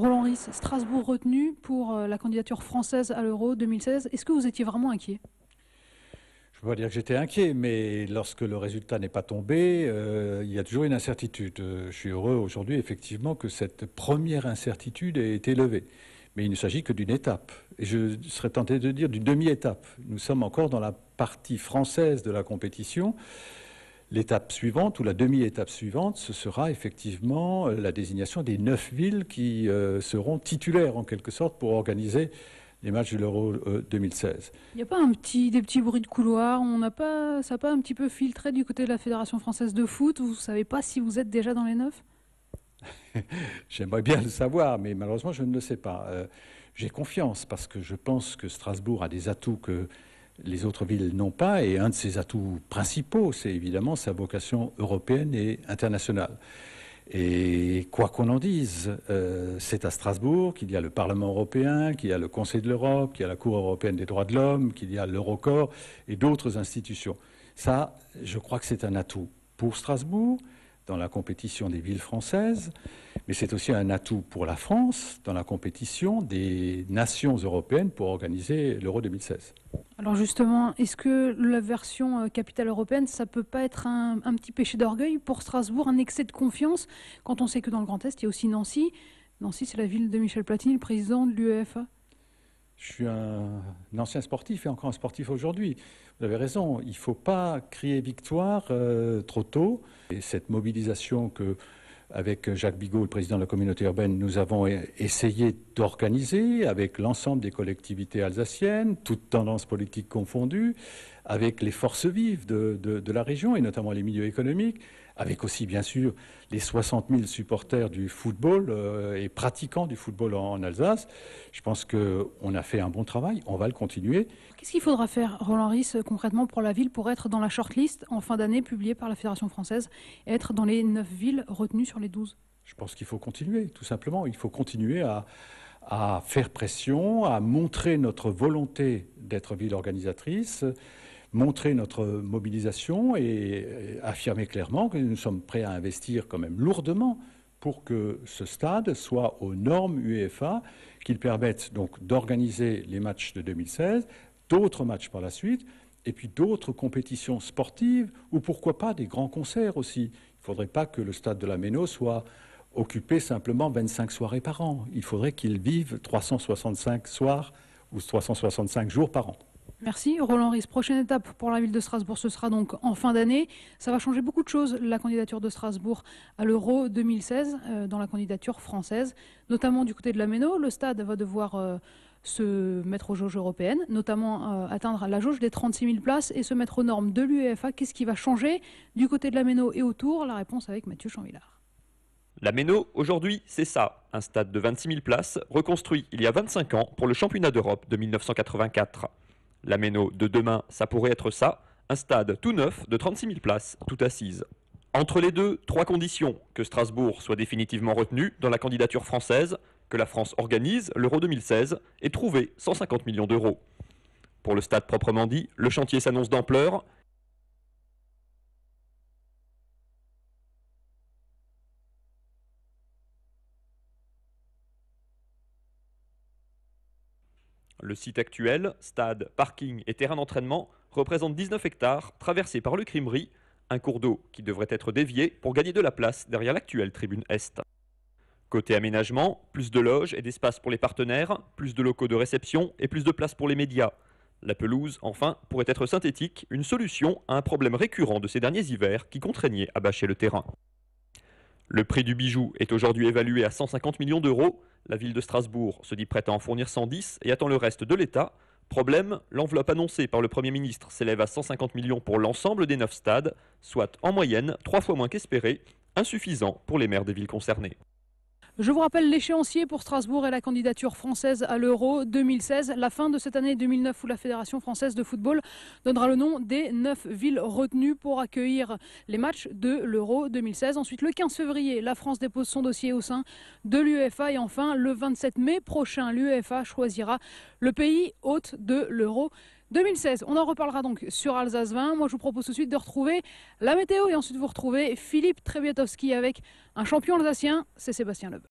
Roland Ris, Strasbourg retenu pour la candidature française à l'Euro 2016. Est-ce que vous étiez vraiment inquiet? Je ne peux pas dire que j'étais inquiet, mais lorsque le résultat n'est pas tombé, il y a toujours une incertitude. Je suis heureux aujourd'hui, effectivement, que cette première incertitude ait été levée. Mais il ne s'agit que d'une étape. Et je serais tenté de dire d'une demi-étape. Nous sommes encore dans la partie française de la compétition. L'étape suivante, ou la demi-étape suivante, ce sera effectivement la désignation des 9 villes qui seront titulaires, en quelque sorte, pour organiser les matchs de l'Euro 2016. Il n'y a pas des petits bruits de couloir? Ça n'a pas un petit peu filtré du côté de la Fédération française de foot? Vous ne savez pas si vous êtes déjà dans les 9? J'aimerais bien le savoir, mais malheureusement, je ne le sais pas. J'ai confiance parce que je pense que Strasbourg a des atouts que les autres villes n'ont pas, et un de ses atouts principaux, c'est évidemment sa vocation européenne et internationale. Et quoi qu'on en dise, c'est à Strasbourg qu'il y a le Parlement européen, qu'il y a le Conseil de l'Europe, qu'il y a la Cour européenne des droits de l'homme, qu'il y a l'Eurocorps et d'autres institutions. Ça, je crois que c'est un atout pour Strasbourg, dans la compétition des villes françaises, mais c'est aussi un atout pour la France dans la compétition des nations européennes pour organiser l'Euro 2016. Alors justement, est-ce que la version capitale européenne, ça peut pas être un petit péché d'orgueil pour Strasbourg, un excès de confiance, quand on sait que dans le Grand Est, il y a aussi Nancy. Nancy, c'est la ville de Michel Platini, le président de l'UEFA. Je suis un ancien sportif et encore un sportif aujourd'hui. Vous avez raison, il ne faut pas crier victoire trop tôt. Et cette mobilisation que, avec Jacques Bigot, le président de la communauté urbaine, nous avons essayé d'organiser avec l'ensemble des collectivités alsaciennes, toutes tendances politiques confondues, avec les forces vives de la région et notamment les milieux économiques, avec aussi bien sûr les 60 000 supporters du football et pratiquants du football en Alsace. Je pense qu'on a fait un bon travail, on va le continuer. Qu'est-ce qu'il faudra faire, Roland Ris, concrètement pour la ville, pour être dans la shortlist en fin d'année publiée par la Fédération française et être dans les 9 villes retenues sur les 12? Je pense qu'il faut continuer, tout simplement. Il faut continuer à faire pression, à montrer notre volonté d'être ville organisatrice, montrer notre mobilisation et affirmer clairement que nous sommes prêts à investir quand même lourdement pour que ce stade soit aux normes UEFA, qu'il permette donc d'organiser les matchs de 2016, d'autres matchs par la suite, et puis d'autres compétitions sportives, ou pourquoi pas des grands concerts aussi. Il ne faudrait pas que le stade de la Méno soit occupé simplement 25 soirées par an. Il faudrait qu'il vive 365 soirs ou 365 jours par an. Merci. Roland Ris, prochaine étape pour la ville de Strasbourg, ce sera donc en fin d'année. Ça va changer beaucoup de choses, la candidature de Strasbourg à l'Euro 2016, dans la candidature française, notamment du côté de la Méno. Le stade va devoir se mettre aux jauges européennes, notamment atteindre la jauge des 36 000 places et se mettre aux normes de l'UEFA. Qu'est-ce qui va changer du côté de la Méno et autour? La réponse avec Mathieu Champvillard. La Méno, aujourd'hui, c'est ça. Un stade de 26 000 places, reconstruit il y a 25 ans pour le championnat d'Europe de 1984. La Méno de demain, ça pourrait être ça, un stade tout neuf de 36 000 places, tout assises. Entre les deux, 3 conditions. Que Strasbourg soit définitivement retenu dans la candidature française, que la France organise l'Euro 2016 et trouver 150 millions d'euros. Pour le stade proprement dit, le chantier s'annonce d'ampleur. Le site actuel, stade, parking et terrain d'entraînement, représente 19 hectares traversés par le Crimery, un cours d'eau qui devrait être dévié pour gagner de la place derrière l'actuelle tribune Est. Côté aménagement, plus de loges et d'espace pour les partenaires, plus de locaux de réception et plus de place pour les médias. La pelouse, enfin, pourrait être synthétique, une solution à un problème récurrent de ces derniers hivers qui contraignait à bâcher le terrain. Le prix du bijou est aujourd'hui évalué à 150 millions d'euros. La ville de Strasbourg se dit prête à en fournir 110 et attend le reste de l'État. Problème, l'enveloppe annoncée par le Premier ministre s'élève à 150 millions pour l'ensemble des 9 stades, soit en moyenne 3 fois moins qu'espéré, insuffisant pour les maires des villes concernées. Je vous rappelle l'échéancier pour Strasbourg et la candidature française à l'Euro 2016. La fin de cette année 2009 où la Fédération française de football donnera le nom des 9 villes retenues pour accueillir les matchs de l'Euro 2016. Ensuite, le 15 février, la France dépose son dossier au sein de l'UEFA. Et enfin, le 27 mai prochain, l'UEFA choisira le pays hôte de l'Euro 2016. On en reparlera donc sur Alsace 20. Moi, je vous propose tout de suite de retrouver la météo et ensuite vous retrouvez Philippe Trebiatowski avec un champion alsacien, c'est Sébastien Loeb.